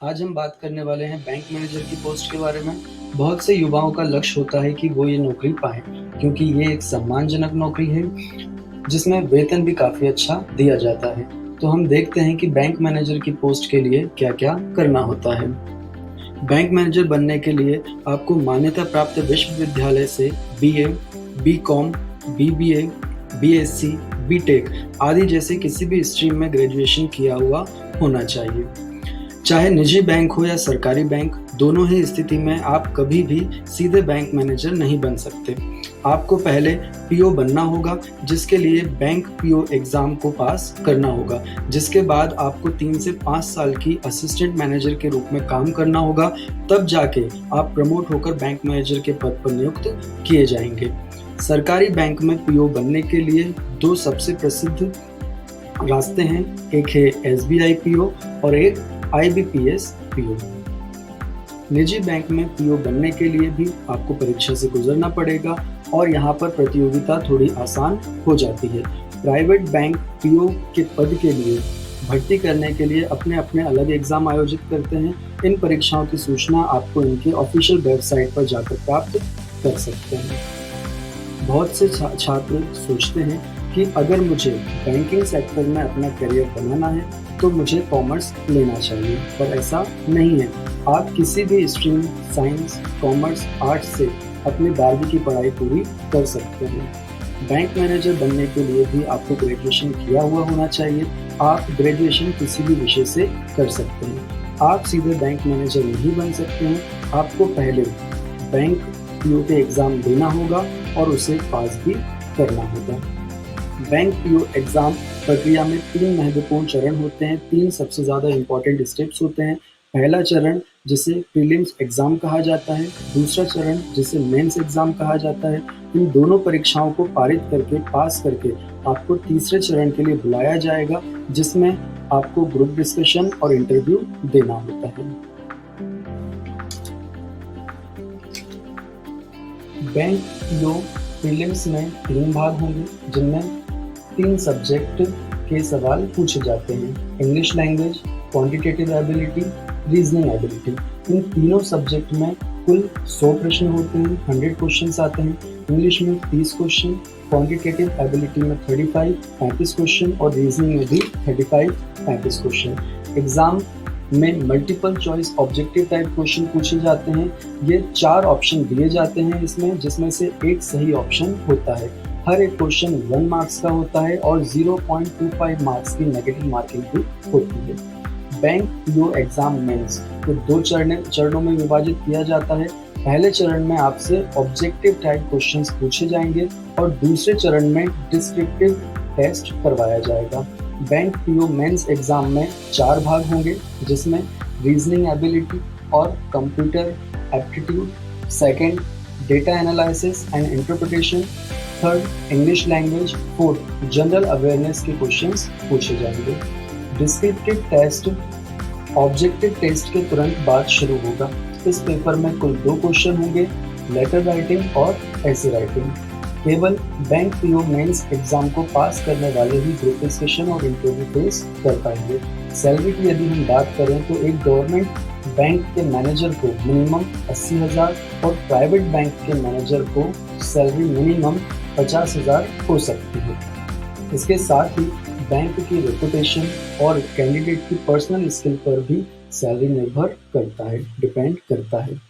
आज हम बात करने वाले हैं बैंक मैनेजर की पोस्ट के बारे में। बहुत से युवाओं का लक्ष्य होता है कि वो ये नौकरी पाएँ, क्योंकि ये एक सम्मानजनक नौकरी है, जिसमें वेतन भी काफ़ी अच्छा दिया जाता है। तो हम देखते हैं कि बैंक मैनेजर की पोस्ट के लिए क्या-क्या करना होता है। बैंक मैनेजर बनने के लिए आपको मान्यता प्राप्त विश्वविद्यालय से BA, BCom, BBA, BSc, BTech आदि जैसे किसी भी स्ट्रीम में ग्रेजुएशन किया हुआ होना चाहिए। चाहे निजी बैंक हो या सरकारी बैंक, दोनों ही स्थिति में आप कभी भी सीधे बैंक मैनेजर नहीं बन सकते। आपको पहले पीओ बनना होगा, जिसके लिए बैंक पीओ एग्ज़ाम को पास करना होगा, जिसके बाद आपको 3 से 5 साल की असिस्टेंट मैनेजर के रूप में काम करना होगा, तब जाके आप प्रमोट होकर बैंक मैनेजर के पद पर नियुक्त किए जाएँगे। सरकारी बैंक में पीओ बनने के लिए 2 सबसे प्रसिद्ध रास्ते हैं, एक है एसबीआई पीओ और एक आईबीपीएस पीओ। निजी बैंक में पीओ बनने के लिए भी आपको परीक्षा से गुजरना पड़ेगा और यहाँ पर प्रतियोगिता थोड़ी आसान हो जाती है। प्राइवेट बैंक पीओ के पद के लिए भर्ती करने के लिए अपने-अपने अलग एग्ज़ाम आयोजित करते हैं। इन परीक्षाओं की सूचना आपको इनके ऑफ़िशियल वेबसाइट पर जाकर प्राप्त कर सकते हैं। बहुत से छात्र सोचते हैं कि अगर मुझे बैंकिंग सेक्टर में अपना करियर बनाना है, तो मुझे कॉमर्स लेना चाहिए, पर ऐसा नहीं है। आप किसी भी स्ट्रीम साइंस, कॉमर्स, आर्ट्स से अपनी 12वीं की पढ़ाई पूरी कर सकते हैं। बैंक मैनेजर बनने के लिए भी आपको ग्रेजुएशन किया हुआ होना चाहिए। आप ग्रेजुएशन किसी भी विषय से कर सकते हैं। आप सीधे बैंक मैनेजर नहीं बन सकते हैं। आपको पहले बैंक पीओ के एग्ज़ाम देना होगा और उसे पास भी करना होगा। बैंक पीओ एग्ज़ाम प्रक्रिया में 3 महत्वपूर्ण चरण होते हैं, 3 सबसे ज़्यादा इम्पोर्टेंट स्टेप्स होते हैं। पहला चरण जिसे प्रीलिम्स एग्ज़ाम कहा जाता है, दूसरा चरण जिसे मेंस एग्ज़ाम कहा जाता है। इन दोनों परीक्षाओं को पारित करके, पास करके आपको तीसरे चरण के लिए बुलाया जाएगा, जिसमें आपको ग्रुप डिस्कशन और इंटरव्यू देना होता है। बैंक पीओ प्रीलिम्स में 3 भाग होंगे, जिनमें 3 सब्जेक्ट के सवाल पूछे जाते हैं, English language, quantitative ability, reasoning ability. इन तीनों सब्जेक्ट में कुल 100 प्रश्न होते हैं, 100 क्वेश्चंस आते हैं। इंग्लिश में 30 क्वेश्चन, क्वांटिटेटिव एबिलिटी में 35 क्वेश्चन और रीजनिंग में भी 35 क्वेश्चन। एग्ज़ाम में multiple choice objective type question पूछे जाते हैं। ये 4 ऑप्शन दिए जाते हैं इसमें, जिसमें से एक सही ऑप्शन होता है। हर एक क्वेश्चन 1 मार्क्स का होता है और 0.25 मार्क्स की नेगेटिव मार्किंग भी होती है। बैंक पीओ एग्ज़ाम मेंस को 2 चरणों में विभाजित किया जाता है। पहले चरण में आपसे ऑब्जेक्टिव टाइप क्वेश्चंस पूछे जाएंगे और दूसरे चरण में डिस्क्रिप्टिव टेस्ट करवाया जाएगा। बैंक पीओ मेंस एग्ज़ाम में 4 भाग होंगे, जिसमें रीजनिंग एबिलिटी और computer aptitude, second data analysis and interpretation, third English language, fourth general awareness के क्वेश्चंस पूछे जाएंगे। डिस्क्रिप्टिव टेस्ट ऑब्जेक्टिव टेस्ट के तुरंत बाद शुरू होगा। इस पेपर में कुल 2 क्वेश्चन होंगे, लेटर राइटिंग और ऐसे राइटिंग। केवल बैंक पीओ मेंस एग्ज़ाम को पास करने वाले ही ग्रुप डिस्कशन और इंटरव्यू फेस कर पाएंगे। सैलरी की यदि हम बात करें तो एक गवर्नमेंट बैंक के मैनेजर को मिनिमम 80,000 और प्राइवेट बैंक के मैनेजर को सैलरी मिनिमम 50,000 हो सकती है। इसके साथ ही बैंक की रेपुटेशन और कैंडिडेट की पर्सनल स्किल पर भी सैलरी निर्भर करता है, डिपेंड करता है।